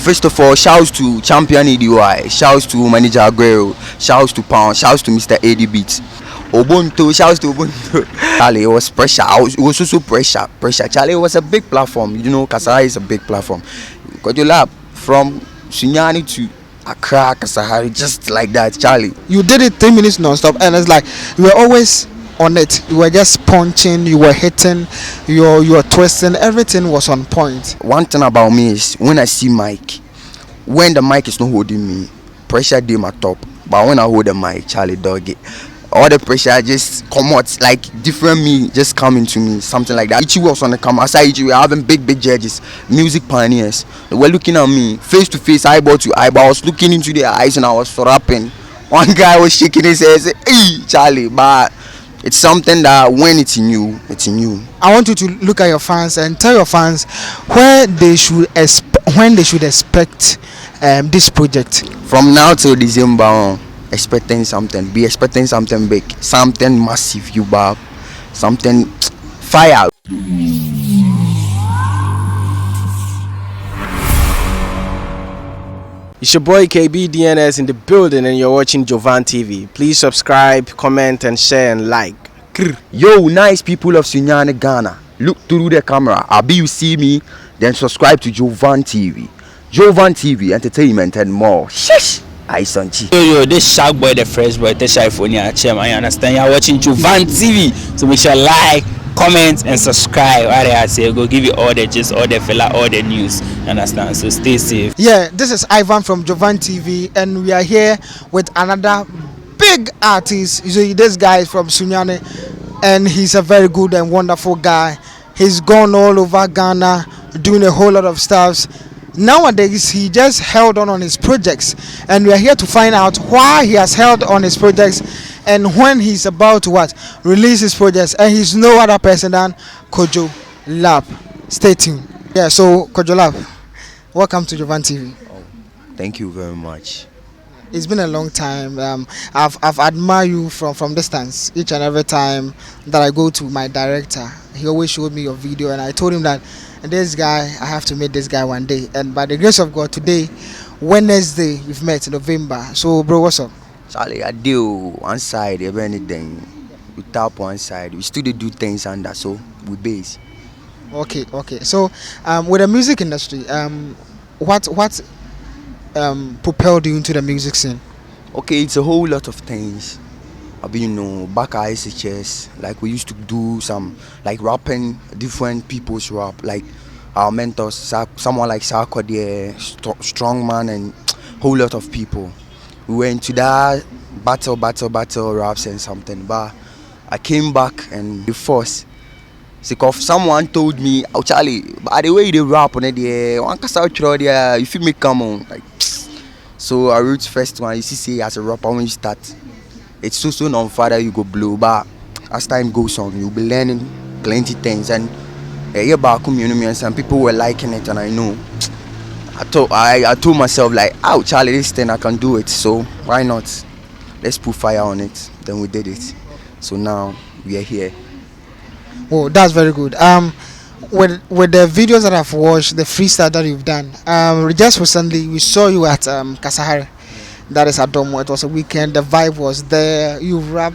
First of all, shouts to Champion EDY, shouts to Manager Aguero, shouts to Pound, shouts to Mr. AD Beats. Ubuntu, shouts to Ubuntu. Charlie, it was pressure. It was also pressure. Charlie, it was a big platform. You know, Kasahare is a big platform. Kojo lab from Sunyani to Accra, Kasahare, just like that, Charlie. You did it 3 minutes non-stop, and it's like you were always on it. You were just punching, you were hitting, you were twisting. Everything was on point. One thing about me is when I see mic, when the mic is not holding me, pressure dey my top. But when I hold the mic, Charlie dog it, all the pressure just come out, like different me just coming to me, something like that. Ichi was on the camera. Aside Ichi, we were having big judges, music pioneers. They were looking at me face to face, eyeball to eyeball. I was looking into their eyes and I was rapping. One guy was shaking his head, say, "Hey, Charlie," but it's something that when it's in you, it's in you. I want you to look at your fans and tell your fans when they should expect this project. From now till December, expecting something. Be expecting something big, something massive. You bab, something fire. It's your boy KBDNS in the building, and you're watching Jovan TV. Please subscribe, comment, and share and like. Yo, nice people of Sunyani, Ghana. Look through the camera. Abi you see me, then subscribe to Jovan TV. Jovan TV, entertainment and more. Shish! I son G. Yo, this shark boy, the fresh boy, this iPhone, chairman. I understand you're watching Jovan TV, so make sure like, comment, and subscribe. What I say, go give you all the gist, all the fella, all the news. Understand? So stay safe. Yeah, this is Ivan from Jovan TV, and we are here with another big artist. So this guy is from Sunyani, and he's a very good and wonderful guy. He's gone all over Ghana, doing a whole lot of stuff. Nowadays, he just held on his projects, and we are here to find out why he has held on his projects and when he's about to release his projects. And he's no other person than Kojo Lab. Stay tuned. Yeah, so Kojo Lab, welcome to Jovan TV. Oh, thank you very much. It's been a long time. I've admired you from distance. Each and every time that I go to my director, he always showed me your video, and I told him that this guy, I have to meet this guy one day. And by the grace of God, today, Wednesday, we've met in November. So, bro, what's up? Charlie, I do one side, if anything. We tap one side. We still do things under, so we base. Okay. So, with the music industry, what propelled you into the music scene? Okay, it's a whole lot of things. Back at SHS, like we used to do some, like rapping different people's rap, like our mentors, someone like Sarko there, strong man, and whole lot of people. We went to that battle raps and something, but I came back and the force. Someone told me, "Oh Charlie, by the way they rap on it, one Kasahare there, if you make come on." Like, so I wrote first one. You see, as a rapper when you start, it's so non-father you go blow, but as time goes on, you'll be learning plenty things. And and some people were liking it, and I know. I told myself like, "Oh Charlie, this thing I can do it. So why not? Let's put fire on it." Then we did it. So now we are here. Oh, that's very good. With the videos that I've watched, the freestyle that you've done, just recently we saw you at Kasahare. That is Adom. It was a weekend. The vibe was there. You rap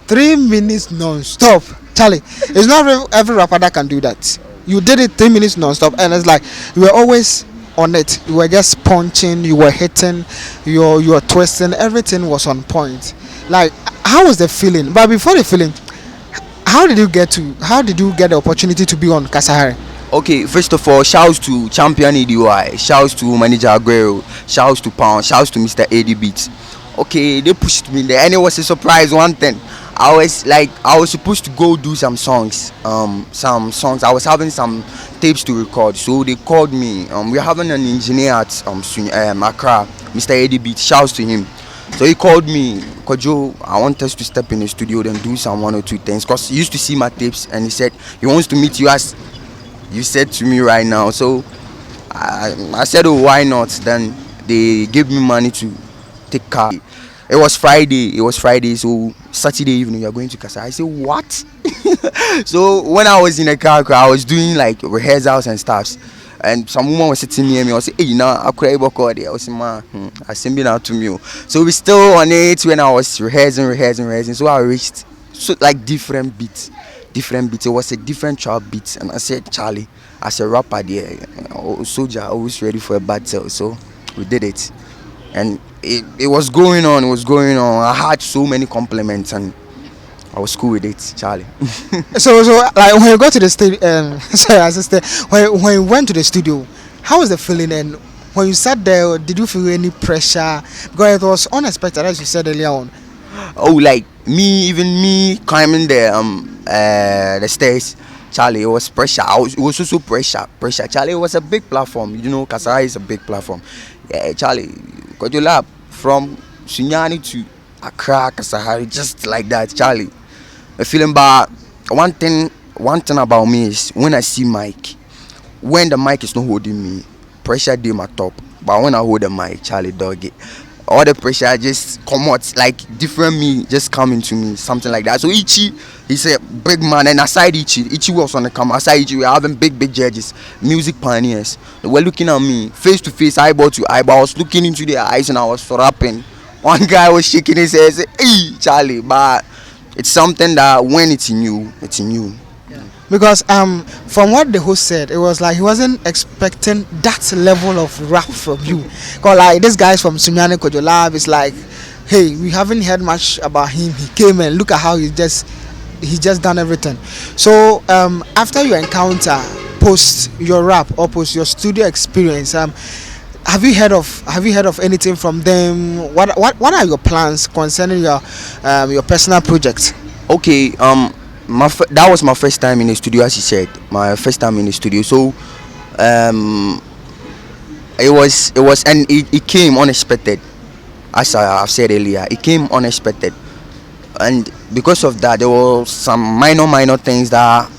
3 minutes non-stop. Charlie, it's not every rapper that can do that. You did it 3 minutes non-stop, and it's like you were always on it. You were just punching, you were hitting, you were twisting. Everything was on point. Like, how was the feeling? But before the feeling, how did you get the opportunity to be on Kasahare? Okay, first of all, shouts to Champion EDY, shouts to Manager Aguero, shouts to Pound, shouts to Mr. AD Beats. Okay, they pushed me there, and it was a surprise. One thing, I was supposed to go do some songs. I was having some tapes to record, so they called me. We're having an engineer at Accra, Mr. AD Beats. Shouts to him. So he called me, "Kojo, I want us to step in the studio and do some 1 or 2 things." Because he used to see my tapes, and he said he wants to meet you as you said to me right now. So I said, "Oh, why not?" Then they gave me money to take car. It was Friday, so Saturday evening we are going to Kasahare. I said, "What?" So when I was in the car, I was doing like rehearsals and stuff. and some woman was sitting near me. I was say, hey, now I cry about there. I was saying, I send me out to me. So we still on it when I was rehearsing. So I reached so like different beats. It was a different trap beat, and I said, Charlie, as a rapper there, soldier, always ready for a battle. So we did it, and it was going on. I had so many compliments, and I was cool with it, Charlie. So like when you got to the studio, sorry, assistant, when you went to the studio, how was the feeling? And when you sat there, did you feel any pressure? Because it was unexpected, as you said earlier on. Oh, like even me climbing the stairs, Charlie, it was pressure. It was also pressure. Charlie, it was a big platform. You know, Kasahare is a big platform. Yeah, Charlie, Kojo lab from Sunyani to Accra, Kasahare, just like that, Charlie. I feeling bad. One thing about me is when I see Mike, when the mic is not holding me, pressure dey my top. But when I hold the mic, Charlie dog it, all the pressure just come out, like different me just come into me, something like that. So Ichi, he's a big man, and aside Ichi was on the camera. Aside Ichi, we're having big judges, music pioneers. They were looking at me face to face, eyeball to eyeball. I was looking into their eyes and I was rapping. One guy was shaking his head, say, "Hey, Charlie," but it's something that when it's in you, it's in you. Because from what the host said, it was like he wasn't expecting that level of rap from you. Because like this guy's from Sunyani Kojo Lab, it's like, hey, we haven't heard much about him. He came and look at how he just done everything. So after your encounter, post your rap or post your studio experience, have you heard of anything from them? What are your plans concerning your personal project? Okay, that was my first time in the studio, as you said. My first time in the studio. So it was and it came unexpected. As I've said earlier, it came unexpected, and because of that, there were some minor things that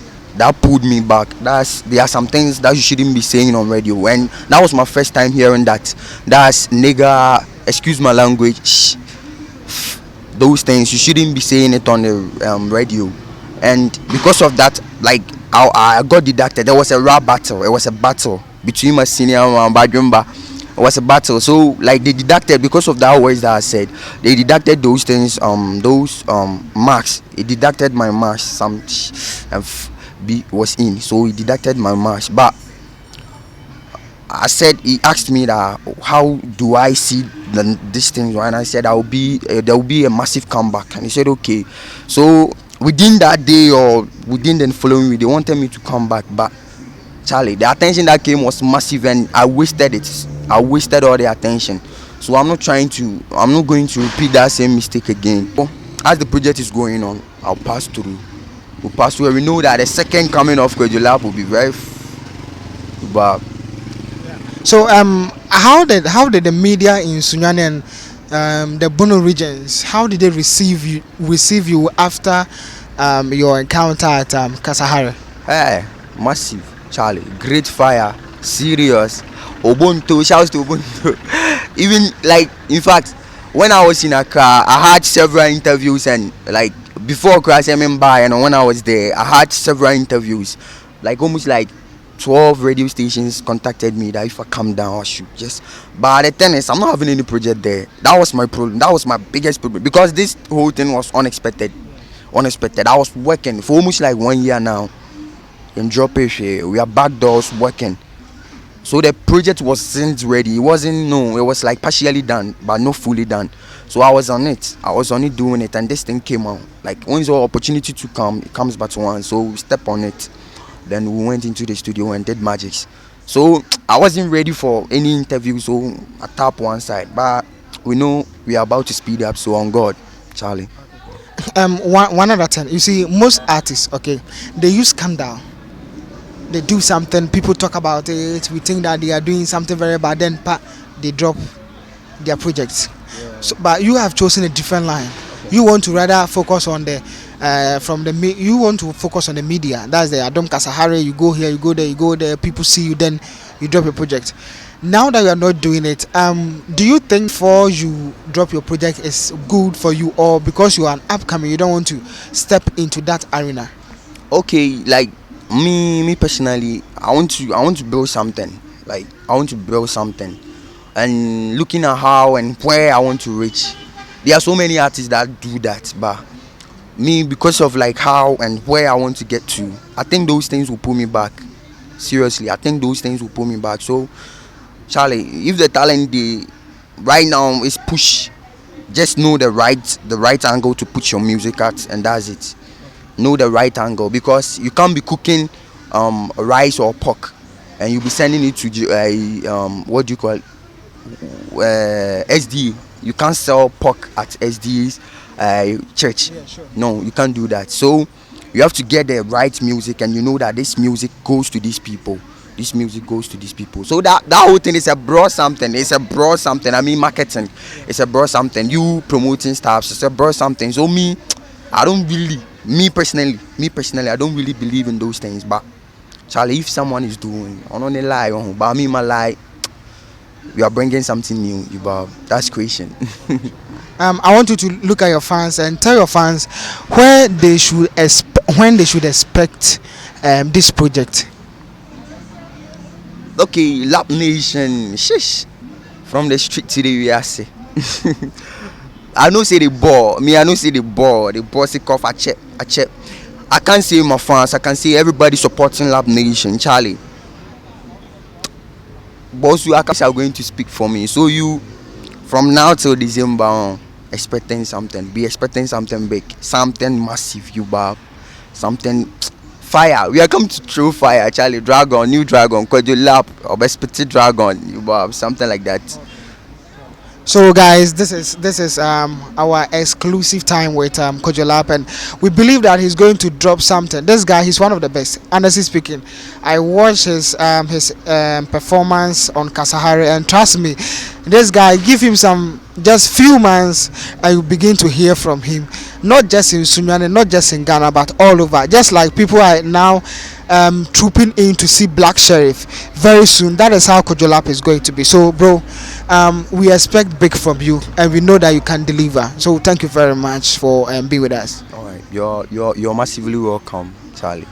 pulled me back. There are some things that you shouldn't be saying on radio, and that was my first time hearing that. That's nigga, excuse my language, shh, those things you shouldn't be saying it on the radio. And because of that, like I got deducted. There was a rap battle. It was a battle between my senior and Badrumba. It was a battle. So like they deducted because of that words that I said. They deducted those things, those marks. It deducted my marks. Some B was in, so he deducted my marks. But I said, he asked me that how do I see these things, and I said there will be a massive comeback, and he said okay. So within that day or within the following week, they wanted me to come back, but Charlie, the attention that came was massive, and I wasted it. I wasted all the attention. So I'm not going to repeat that same mistake again. As the project is going on, I'll pass through. We'll pass through. We know that the second coming of Kojo Lab will be very bad. So how did the media in Sunyani and the Bono regions, how did they receive you after your encounter at Kasahare? Hey, massive, Charlie, great fire, serious. Ubuntu, shouts to Ubuntu. Even like, in fact, when I was in Accra, I had several interviews, and like before Crash by, and when I was there, I had several interviews, like almost like 12 radio stations contacted me that if I come down, I should just. But the thing is, I'm not having any project there. That was my problem. That was my biggest problem, because this whole thing was unexpected. I was working for almost like 1 year now. In drop it, we are backdoors working. So the project wasn't ready. It was like partially done, but not fully done. So I was on it doing it, and this thing came out. Like once your opportunity to come, it comes but once. So we step on it. Then we went into the studio and did magics. So I wasn't ready for any interview, so I tap one side. But we know we are about to speed up, so on God, Charlie. One other thing, you see, most artists, okay, they use calm down. They do something, people talk about it, we think that they are doing something very bad, then they drop their projects. Yeah. So, but you have chosen a different line. You want to rather focus on you want to focus on the media. That's the Adom Kasahare. You go here, you go there. People see you, then you drop your project. Now that you are not doing it, do you think before you drop your project is good for you, or because you are an upcoming, you don't want to step into that arena? Okay, like Me personally, I want to build something. Like I want to build something, and looking at how and where I want to reach. There are so many artists that do that, but me, because of like how and where I want to get to, I think those things will pull me back. Seriously, I think those things will pull me back. So, Charlie, if the talent the right now is push, just know the right angle to put your music at, and that's it. Know the right angle, because you can't be cooking rice or pork and you'll be sending it to what do you call it, SD. You can't sell pork at SD's church. No, you can't do that. So you have to get the right music, and you know that this music goes to these people. This music goes to these people. So that whole thing is a broad something. It's a broad something. I mean, marketing. It's a broad something. You promoting stuff. It's a broad something. So I don't really, me personally, I don't really believe in those things. But Charlie, if someone is doing, I don't lie, but me, my lie, you are bringing something new. That's creation. I want you to look at your fans and tell your fans where they should when they should expect this project. Okay, Lap Nation, shish, from the street to the USA. I don't say the ball. I don't say the ball. The ball sick off a check. I can't say my fans. I can say everybody supporting Lap Nation, Charlie. Boss, you are going to speak for me. So you, from now till December, expecting something. Be expecting something big, something massive. You bar, something fire. We are coming to throw fire, Charlie. Dragon, new dragon, Kojo Lap, or expected dragon. You bar, something like that. So guys, this is our exclusive time with Kojo Lap, and we believe that he's going to drop something. This guy, he's one of the best. Honestly speaking, I watched his performance on Kasahare, and trust me, this guy, give him some just few months and you begin to hear from him. Not just in Sunyani, not just in Ghana, but all over. Just like people are now trooping in to see Black Sheriff very soon. That is how Kojo Lap is going to be. So bro, we expect big from you, and we know that you can deliver. So thank you very much for being with us. All right, you're massively welcome, Charlie.